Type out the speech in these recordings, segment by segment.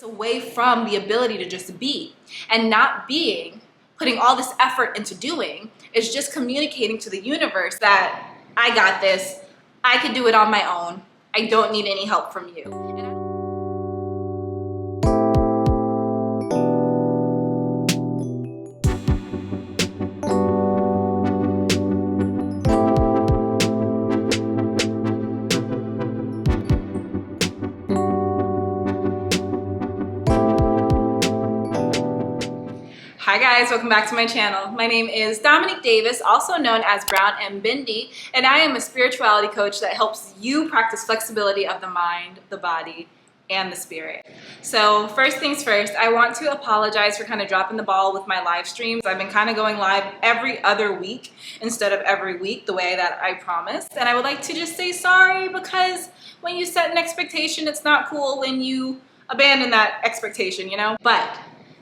away from the ability to just be. And not being, putting all this effort into doing, is just communicating to the universe that I got this, I can do it on my own, I don't need any help from you. Hi guys, welcome back to my channel. My name is Dominique Davis, also known as Brown and Bindi, and I am a spirituality coach that helps you practice flexibility of the mind, the body, and the spirit. So first things first, I want to apologize for kind of dropping the ball with my live streams. I've been kind of going live every other week instead of every week, the way that I promised. And I would like to just say sorry, because when you set an expectation, it's not cool when you abandon that expectation, you know? But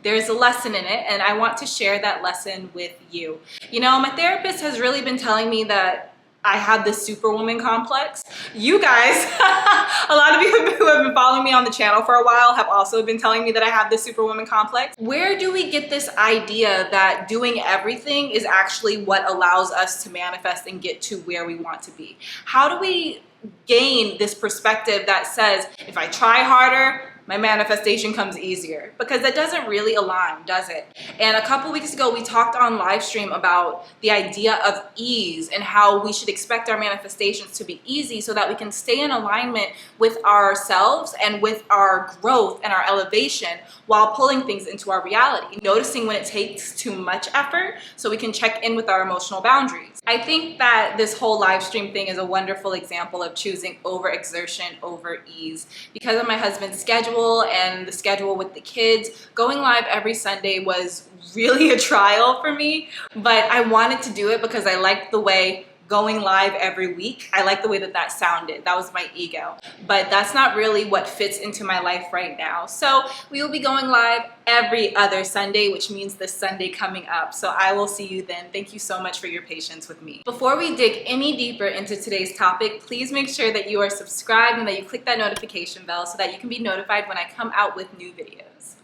there's a lesson in it, and I want to share that lesson with you. You know, my therapist has really been telling me that I have this superwoman complex. You guys, a lot of you who have been following me on the channel for a while have also been telling me that I have this superwoman complex. Where do we get this idea that doing everything is actually what allows us to manifest and get to where we want to be? How do we gain this perspective that says, if I try harder, my manifestation comes easier? Because that doesn't really align, does it? And a couple weeks ago, we talked on live stream about the idea of ease and how we should expect our manifestations to be easy so that we can stay in alignment with ourselves and with our growth and our elevation while pulling things into our reality. Noticing when it takes too much effort so we can check in with our emotional boundaries. I think that this whole live stream thing is a wonderful example of choosing overexertion over ease. Because of my husband's schedule and the schedule with the kids, going live every Sunday was really a trial for me, but I wanted to do it because I liked the way going live every week, I like the way that that sounded. That was my ego. But that's not really what fits into my life right now. So we will be going live every other Sunday, which means this Sunday coming up. So I will see you then. Thank you so much for your patience with me. Before we dig any deeper into today's topic, please make sure that you are subscribed and that you click that notification bell so that you can be notified when I come out with new videos.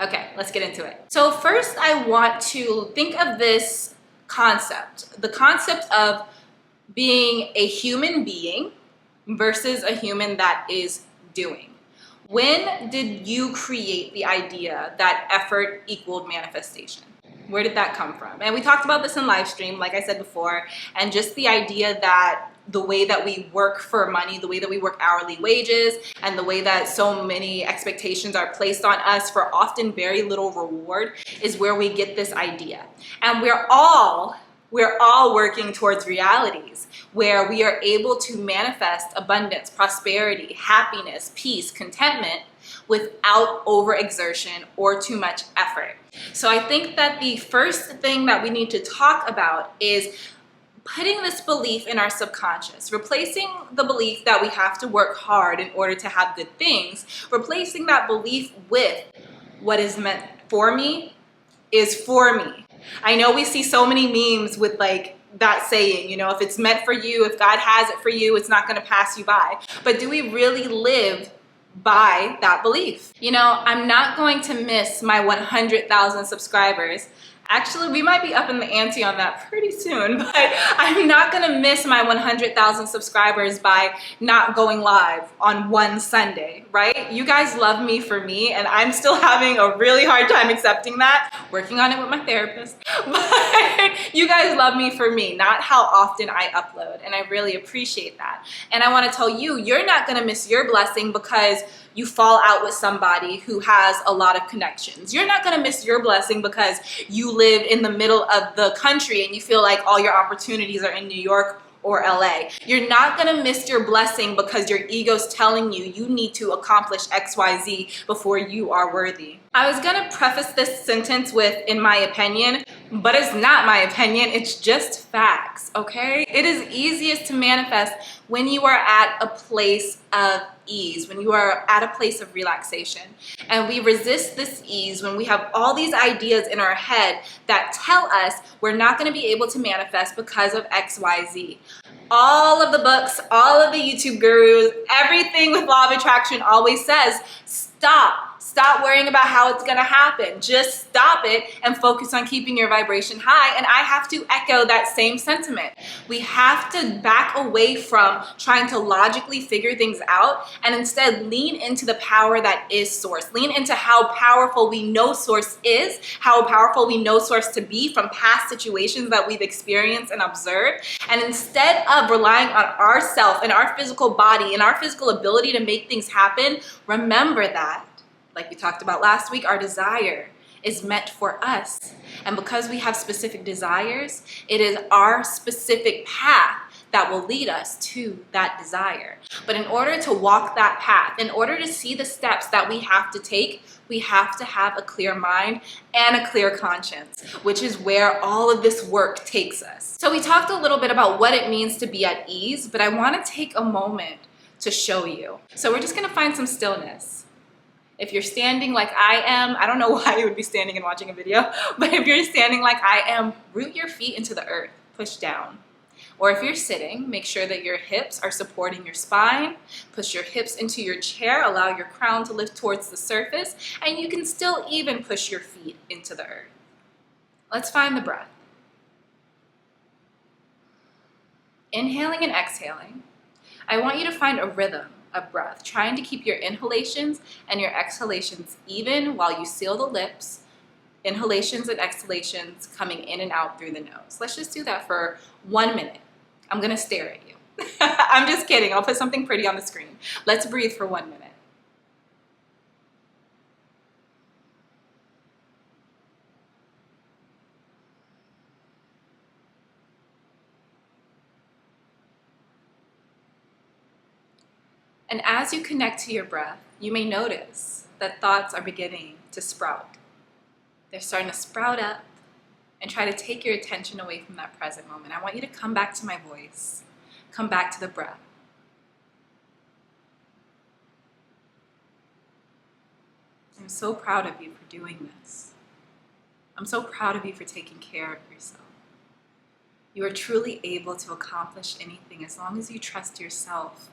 Okay, let's get into it. So first, I want to think of this concept, the concept of being a human being versus a human that is doing. When did you create the idea that effort equaled manifestation? Where did that come from? And we talked about this in live stream, like I said before, and just the idea that the way that we work for money, the way that we work hourly wages, and the way that so many expectations are placed on us for often very little reward is where we get this idea. And we're all working towards realities where we are able to manifest abundance, prosperity, happiness, peace, contentment without overexertion or too much effort. So I think that the first thing that we need to talk about is putting this belief in our subconscious, replacing the belief that we have to work hard in order to have good things, replacing that belief with what is meant for me is for me. I know we see so many memes with like that saying, you know, if it's meant for you, if God has it for you, it's not going to pass you by. But do we really live by that belief? You know, I'm not going to miss my 100,000 subscribers. Actually, we might be up in the ante on that pretty soon, but I'm not gonna miss my 100,000 subscribers by not going live on one Sunday, right? You guys love me for me, and I'm still having a really hard time accepting that, working on it with my therapist, but you guys love me for me, not how often I upload, and I really appreciate that. And I wanna tell you, you're not gonna miss your blessing because you fall out with somebody who has a lot of connections. You're not gonna miss your blessing because you live in the middle of the country and you feel like all your opportunities are in New York or LA. You're not gonna miss your blessing because your ego's telling you you need to accomplish XYZ before you are worthy. I was gonna preface this sentence with, in my opinion, but it's not my opinion, it's just facts, okay? It is easiest to manifest when you are at a place of ease, when you are at a place of relaxation. And we resist this ease when we have all these ideas in our head that tell us we're not gonna be able to manifest because of XYZ. All of the books, all of the YouTube gurus, everything with law of attraction always says, stop Stop worrying about how it's gonna happen. Just stop it and focus on keeping your vibration high. And I have to echo that same sentiment. We have to back away from trying to logically figure things out and instead lean into the power that is Source. Lean into how powerful we know Source is, how powerful we know Source to be from past situations that we've experienced and observed. And instead of relying on ourself and our physical body and our physical ability to make things happen, remember that, like we talked about last week, our desire is meant for us. And because we have specific desires, it is our specific path that will lead us to that desire. But in order to walk that path, in order to see the steps that we have to take, we have to have a clear mind and a clear conscience, which is where all of this work takes us. So we talked a little bit about what it means to be at ease, but I want to take a moment to show you. So we're just going to find some stillness. If you're standing like I am, I don't know why you would be standing and watching a video, but if you're standing like I am, root your feet into the earth, push down. Or if you're sitting, make sure that your hips are supporting your spine. Push your hips into your chair, allow your crown to lift towards the surface, and you can still even push your feet into the earth. Let's find the breath. Inhaling and exhaling. I want you to find a rhythm of breath, trying to keep your inhalations and your exhalations even while you seal the lips. Inhalations and exhalations coming in and out through the nose. Let's just do that for 1 minute. I'm gonna stare at you. I'm just kidding. I'll put something pretty on the screen. Let's breathe for 1 minute. And as you connect to your breath, you may notice that thoughts are beginning to sprout. They're starting to sprout up and try to take your attention away from that present moment. I want you to come back to my voice, come back to the breath. I'm so proud of you for doing this. I'm so proud of you for taking care of yourself. You are truly able to accomplish anything as long as you trust yourself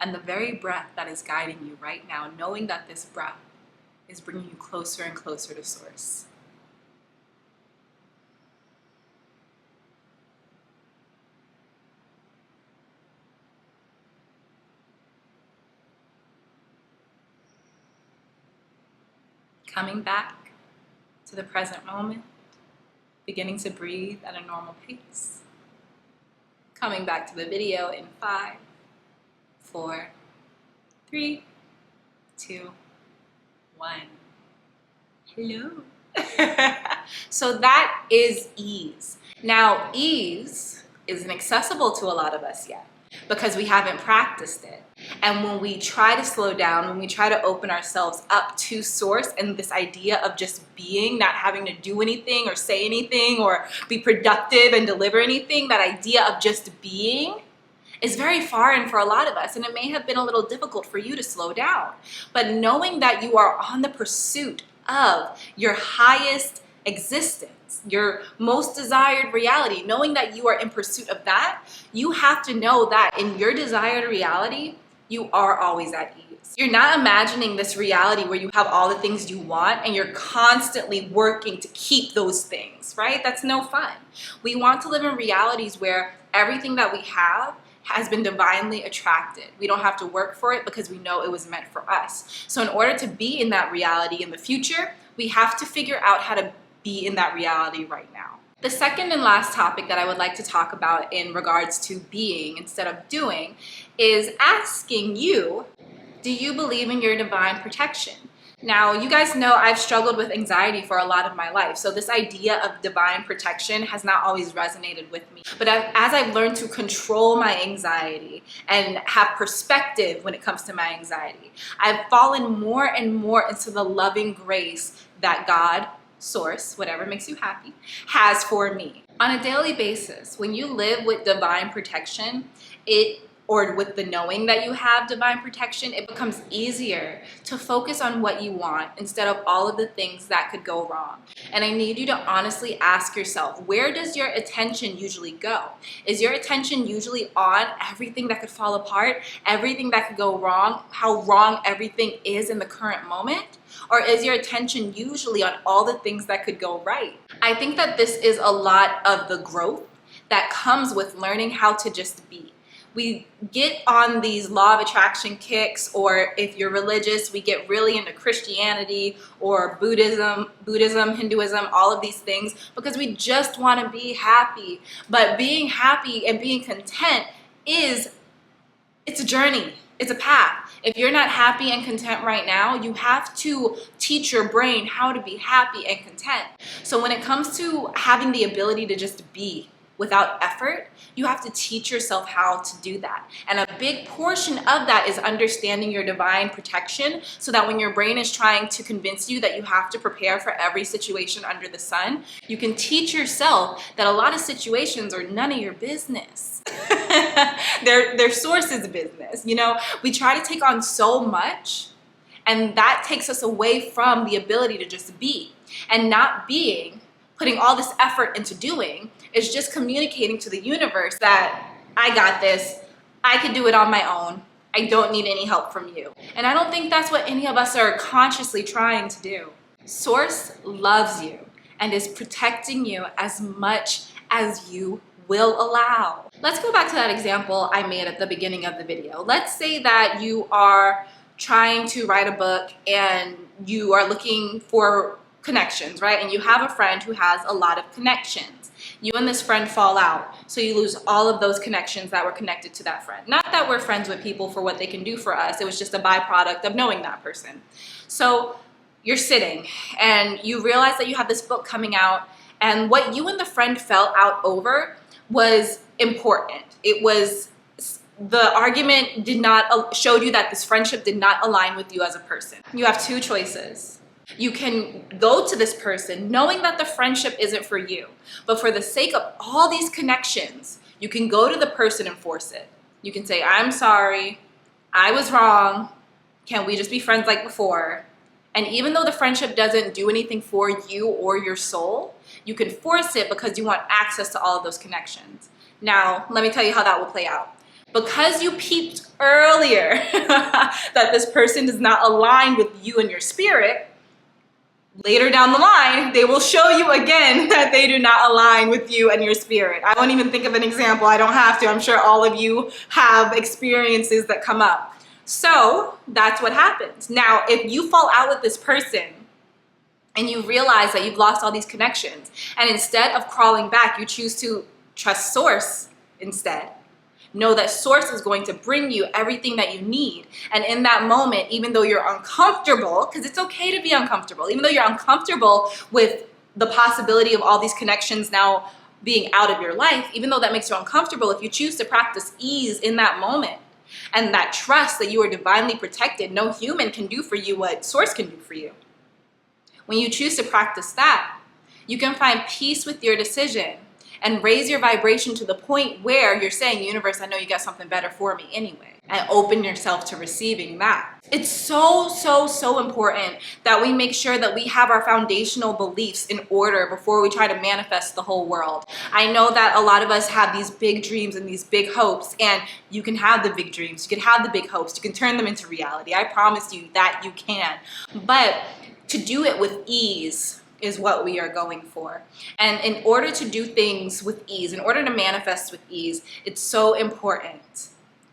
and the very breath that is guiding you right now, knowing that this breath is bringing you closer and closer to Source. Coming back to the present moment, beginning to breathe at a normal pace. Coming back to the video in 5, 4, 3, 2, 1. Hello. So that is ease. Now, ease isn't accessible to a lot of us yet because we haven't practiced it. And when we try to slow down, when we try to open ourselves up to Source and this idea of just being, not having to do anything or say anything or be productive and deliver anything, that idea of just being is very foreign for a lot of us. And it may have been a little difficult for you to slow down. But knowing that you are on the pursuit of your highest existence, your most desired reality, knowing that you are in pursuit of that, you have to know that in your desired reality, you are always at ease. You're not imagining this reality where you have all the things you want and you're constantly working to keep those things, right? That's no fun. We want to live in realities where everything that we have has been divinely attracted. We don't have to work for it because we know it was meant for us. So in order to be in that reality in the future, we have to figure out how to be in that reality right now. The second and last topic that I would like to talk about in regards to being instead of doing is asking you, do you believe in your divine protection? Now, you guys know I've struggled with anxiety for a lot of my life, so this idea of divine protection has not always resonated with me. But as I've learned to control my anxiety and have perspective when it comes to my anxiety, I've fallen more and more into the loving grace that God, Source, whatever makes you happy, has for me. On a daily basis, when you live with divine protection, or with the knowing that you have divine protection, it becomes easier to focus on what you want instead of all of the things that could go wrong. And I need you to honestly ask yourself, where does your attention usually go? Is your attention usually on everything that could fall apart, everything that could go wrong, how wrong everything is in the current moment? Or is your attention usually on all the things that could go right? I think that this is a lot of the growth that comes with learning how to just be. We get on these law of attraction kicks, or if you're religious, we get really into Christianity or Buddhism, Hinduism, all of these things, because we just want to be happy. But being happy and being content it's a journey. It's a path. If you're not happy and content right now, you have to teach your brain how to be happy and content. So when it comes to having the ability to just be without effort, you have to teach yourself how to do that. And a big portion of that is understanding your divine protection, so that when your brain is trying to convince you that you have to prepare for every situation under the sun, you can teach yourself that a lot of situations are none of your business. They're source's business. You know, we try to take on so much, and that takes us away from the ability to just be. And not being, putting all this effort into doing, is just communicating to the universe that I got this, I can do it on my own, I don't need any help from you. And I don't think that's what any of us are consciously trying to do. Source loves you and is protecting you as much as you will allow. Let's go back to that example I made at the beginning of the video. Let's say that you are trying to write a book and you are looking for connections, right? And you have a friend who has a lot of connections. You and this friend fall out, so you lose all of those connections that were connected to that friend. Not that we're friends with people for what they can do for us, it was just a byproduct of knowing that person. So you're sitting and you realize that you have this book coming out, and what you and the friend fell out over was important. It was, the argument did not, showed you that this friendship did not align with you as a person. You have two choices. You can go to this person knowing that the friendship isn't for you, but for the sake of all these connections, you can go to the person and force it. You can say, I'm sorry, I was wrong, can we just be friends like before? And even though the friendship doesn't do anything for you or your soul, you can force it because you want access to all of those connections. Now, let me tell you how that will play out. Because you peeped earlier that this person does not align with you and your spirit, later down the line, they will show you again that they do not align with you and your spirit. I won't even think of an example. I don't have to. I'm sure all of you have experiences that come up. So that's what happens. Now, if you fall out with this person and you realize that you've lost all these connections, and instead of crawling back, you choose to trust Source instead. Know that Source is going to bring you everything that you need. And in that moment, even though you're uncomfortable, because it's okay to be uncomfortable, even though you're uncomfortable with the possibility of all these connections now being out of your life, even though that makes you uncomfortable, if you choose to practice ease in that moment and that trust that you are divinely protected, no human can do for you what Source can do for you. When you choose to practice that, you can find peace with your decision and raise your vibration to the point where you're saying, universe, I know you got something better for me anyway, and open yourself to receiving that. It's so, so, so important that we make sure that we have our foundational beliefs in order before we try to manifest the whole world. I know that a lot of us have these big dreams and these big hopes, and you can have the big dreams, you can have the big hopes, you can turn them into reality. I promise you that you can. But to do it with ease is what we are going for. And in order to do things with ease, in order to manifest with ease, it's so important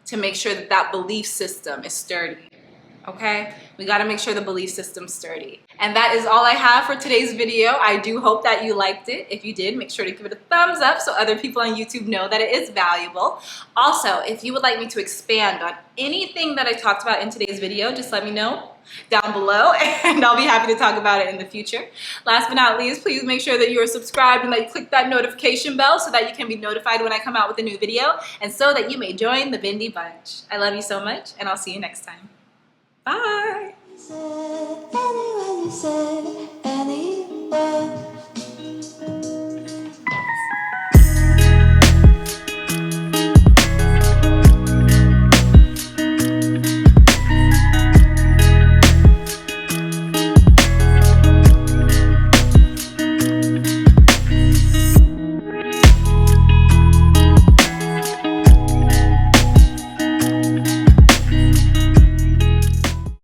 to make sure that that belief system is sturdy. Okay? We got to make sure the belief system's sturdy. And that is all I have for today's video. I do hope that you liked it. If you did, make sure to give it a thumbs up so other people on YouTube know that it is valuable. Also, if you would like me to expand on anything that I talked about in today's video, just let me know down below and I'll be happy to talk about it in the future. Last but not least, please make sure that you are subscribed and that you click that notification bell so that you can be notified when I come out with a new video, and so that you may join the Bindi Bunch. I love you so much, and I'll see you next time. Bye!